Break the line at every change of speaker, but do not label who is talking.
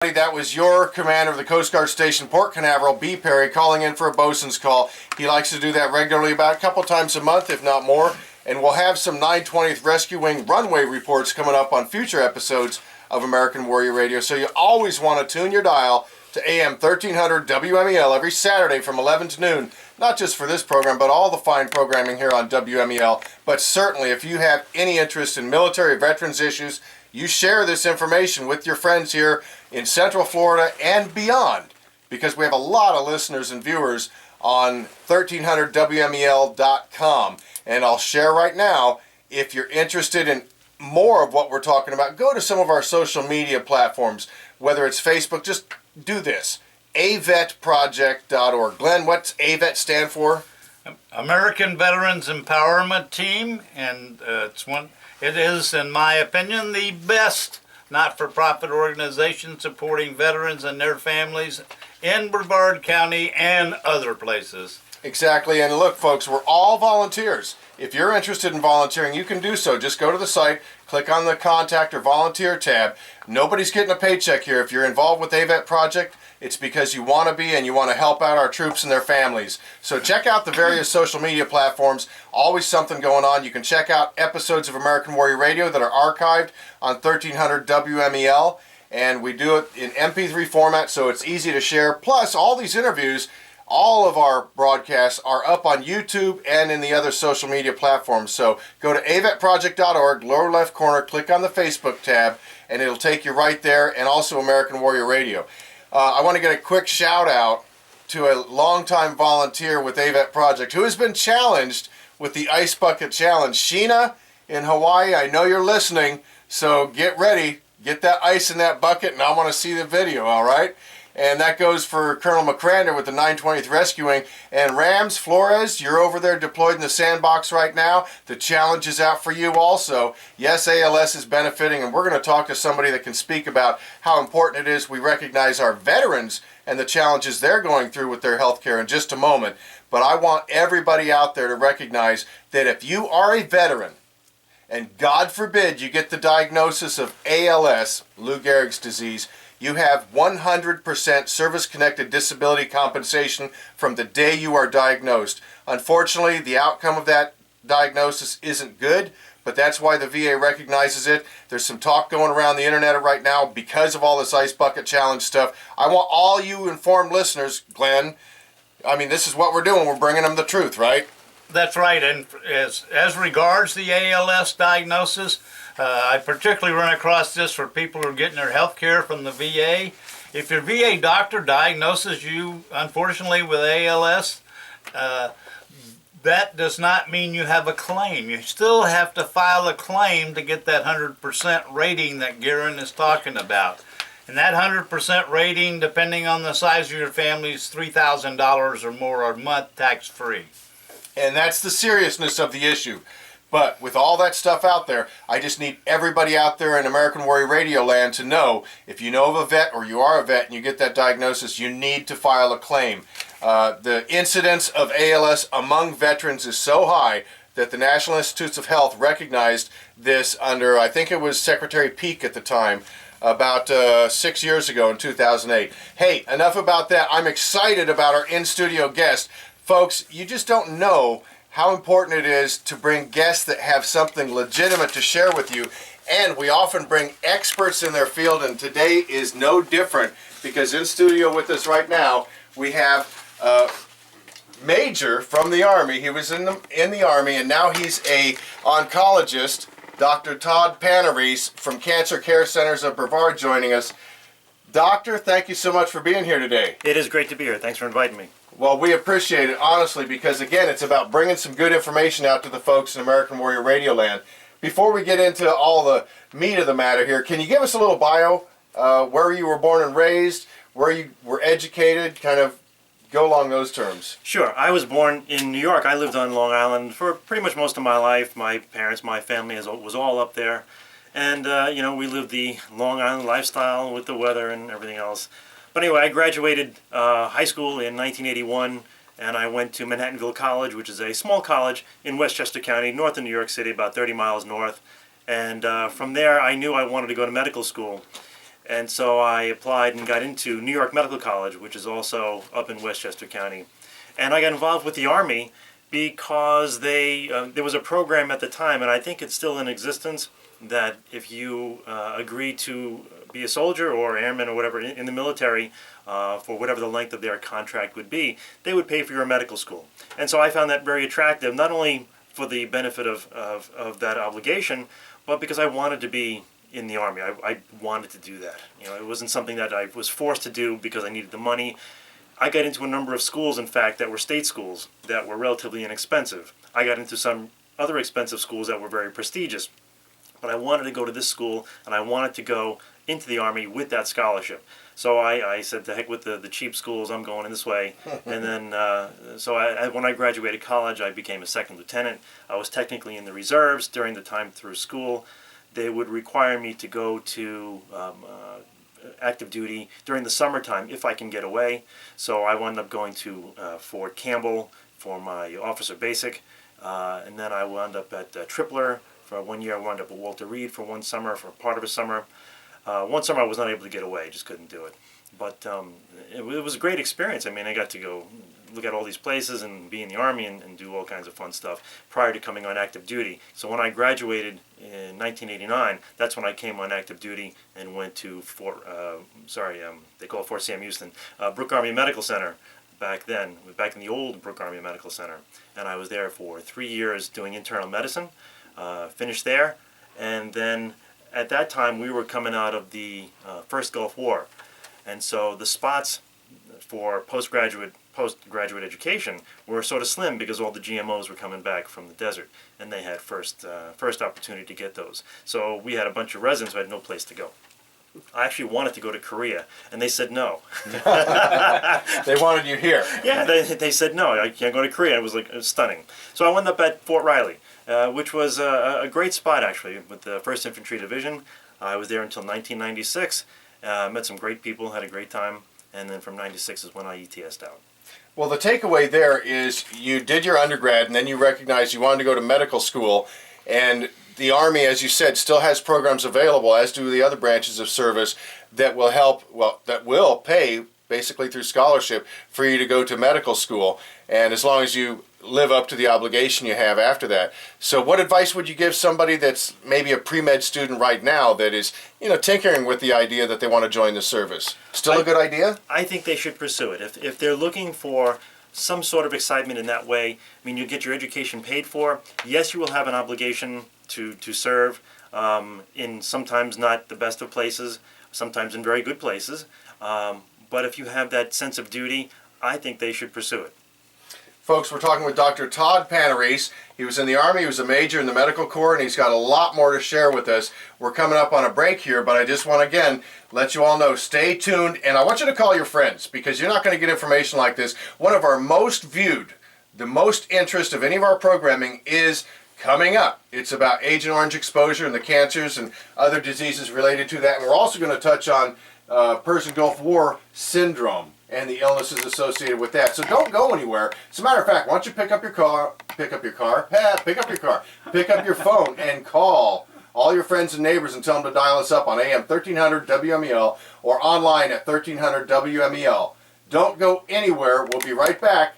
That was your commander of the Coast Guard Station, Port Canaveral, B. Perry, calling in for a bosun's call. He likes to do that regularly, about a couple times a month, if not more. And we'll have some 920th Rescue Wing runway reports coming up on future episodes of American Warrior Radio. So you always want to tune your dial to AM 1300 WMEL every Saturday from 11 to noon. Not just for this program, but all the fine programming here on WMEL. But certainly, if you have any interest in military veterans issues, you share this information with your friends here in Central Florida and beyond, because we have a lot of listeners and viewers on 1300WMEL.com. And I'll share right now, if you're interested in more of what we're talking about, go to some of our social media platforms, whether it's Facebook. Just do this, avetproject.org. Glenn, what's AVET stand for?
American Veterans Empowerment Team, and it is, in my opinion, the best not-for-profit organization supporting veterans and their families in Brevard County and other places.
Exactly, and look, folks, we're all volunteers. If you're interested in volunteering, you can do so. Just go to the site, click on the Contact or Volunteer tab. Nobody's getting a paycheck here. If you're involved with AVET Project, it's because you want to be and you want to help out our troops and their families. So check out the various social media platforms. Always something going on. You can check out episodes of American Warrior Radio that are archived on 1300 WMEL. And we do it in MP3 format, so it's easy to share. Plus, all these interviews, all of our broadcasts are up on YouTube and in the other social media platforms. So go to avetproject.org, lower left corner, click on the Facebook tab, and it'll take you right there, and also American Warrior Radio. I want to get a quick shout out to a longtime volunteer with AVET Project who has been challenged with the Ice Bucket Challenge. Sheena in Hawaii, I know you're listening, so get ready. Get that ice in that bucket, and I want to see the video, all right? And that goes for Colonel McCrander with the 920th Rescuing. And Rams, Flores, you're over there deployed in the sandbox right now. The challenge is out for you also. Yes, ALS is benefiting, and we're going to talk to somebody that can speak about how important it is we recognize our veterans and the challenges they're going through with their health care in just a moment. But I want everybody out there to recognize that if you are a veteran, and God forbid you get the diagnosis of ALS, Lou Gehrig's disease, you have 100% service-connected disability compensation from the day you are diagnosed. Unfortunately, the outcome of that diagnosis isn't good, but that's why the VA recognizes it. There's some talk going around the internet right now because of all this Ice Bucket Challenge stuff. I want all you informed listeners, Glenn, I mean, this is what we're doing. We're bringing them the truth, right?
That's right, and as regards the ALS diagnosis, I particularly run across this for people who are getting their health care from the VA. If your VA doctor diagnoses you, unfortunately, with ALS, that does not mean you have a claim. You still have to file a claim to get that 100% rating that Garen is talking about. And that 100% rating, depending on the size of your family, is $3,000 or more a month, tax-free.
And that's the seriousness of the issue. But with all that stuff out there, I just need everybody out there in American Warrior Radio land to know, if you know of a vet or you are a vet and you get that diagnosis, you need to file a claim. The incidence of ALS among veterans is so high that the National Institutes of Health recognized this under, I think it was Secretary Peake at the time, about 6 years ago in 2008. Hey, enough about that. I'm excited about our in-studio guest. Folks, you just don't know how important it is to bring guests that have something legitimate to share with you. And we often bring experts in their field, and today is no different, because in studio with us right now, we have Major from the Army. He was in the Army, and now he's a oncologist, Dr. Todd Panarese from Cancer Care Centers of Brevard, joining us. Doctor, thank you so much for being here today.
It is great to be here. Thanks for inviting me.
Well, we appreciate it, honestly, because, again, it's about bringing some good information out to the folks in American Warrior Radio land. Before we get into all the meat of the matter here, can you give us a little bio, where you were born and raised, where you were educated, kind of go along those terms?
Sure. I was born in New York. I lived on Long Island for pretty much most of my life. My parents, my family was all up there. And, we lived the Long Island lifestyle with the weather and everything else. But anyway, I graduated high school in 1981, and I went to Manhattanville College, which is a small college in Westchester County, north of New York City, about 30 miles north. And from there, I knew I wanted to go to medical school. And so I applied and got into New York Medical College, which is also up in Westchester County. And I got involved with the Army because there was a program at the time, and I think it's still in existence, that if you agree to be a soldier or airman or whatever in the military for whatever the length of their contract would be, they would pay for your medical school. And so I found that very attractive, not only for the benefit of that obligation, but because I wanted to be in the Army. I wanted to do that. It wasn't something that I was forced to do because I needed the money. I got into a number of schools, in fact, that were state schools that were relatively inexpensive. I got into some other expensive schools that were very prestigious. But I wanted to go to this school, and I wanted to go into the Army with that scholarship. So I said, to heck with the cheap schools, I'm going in this way. And then, when I graduated college, I became a second lieutenant. I was technically in the reserves during the time through school. They would require me to go to active duty during the summertime if I can get away. So I wound up going to Fort Campbell for my officer basic, and then I wound up at Tripler. For 1 year, I wound up at Walter Reed for one summer, for part of a summer. One summer I was not able to get away, just couldn't do it. But it was a great experience. I mean, I got to go look at all these places and be in the Army and do all kinds of fun stuff prior to coming on active duty. So when I graduated in 1989, that's when I came on active duty and went to they call it Fort Sam Houston, Brooke Army Medical Center back then, back in the old Brooke Army Medical Center. And I was there for 3 years doing internal medicine, finished there, and then at that time we were coming out of the first Gulf War. And so the spots for postgraduate education were sort of slim because all the GMOs were coming back from the desert, and they had first opportunity to get those. So we had a bunch of residents who had no place to go. I actually wanted to go to Korea, and they said no.
They wanted you here.
Yeah, they said no, I can't go to Korea. It was stunning. So I wound up at Fort Riley, which was a great spot actually with the 1st Infantry Division. I was there until 1996. Met some great people, had a great time, and then from 96 is when I ETS'd out.
Well, the takeaway there is you did your undergrad, and then you recognized you wanted to go to medical school, and the Army, as you said, still has programs available, as do the other branches of service, that will help, that will pay, basically through scholarship, for you to go to medical school, and as long as you live up to the obligation you have after that. So what advice would you give somebody that's maybe a pre-med student right now that is, tinkering with the idea that they want to join the service? Still a good idea?
I think they should pursue it. If they're looking for some sort of excitement in that way, you get your education paid for. Yes, you will have an obligation to serve in sometimes not the best of places, sometimes in very good places. But if you have that sense of duty, I think they should pursue it.
Folks, we're talking with Dr. Todd Panarese. He was in the Army, he was a major in the Medical Corps, and he's got a lot more to share with us. We're coming up on a break here, but I just want to, again, let you all know, stay tuned, and I want you to call your friends, because you're not going to get information like this. One of our most viewed, the most interest of any of our programming is coming up. It's about Agent Orange exposure and the cancers and other diseases related to that. And we're also going to touch on Persian Gulf War syndrome and the illnesses associated with that. So don't go anywhere. As a matter of fact, why don't you pick up your phone and call all your friends and neighbors and tell them to dial us up on AM 1300 WMEL or online at 1300 WMEL. Don't go anywhere. We'll be right back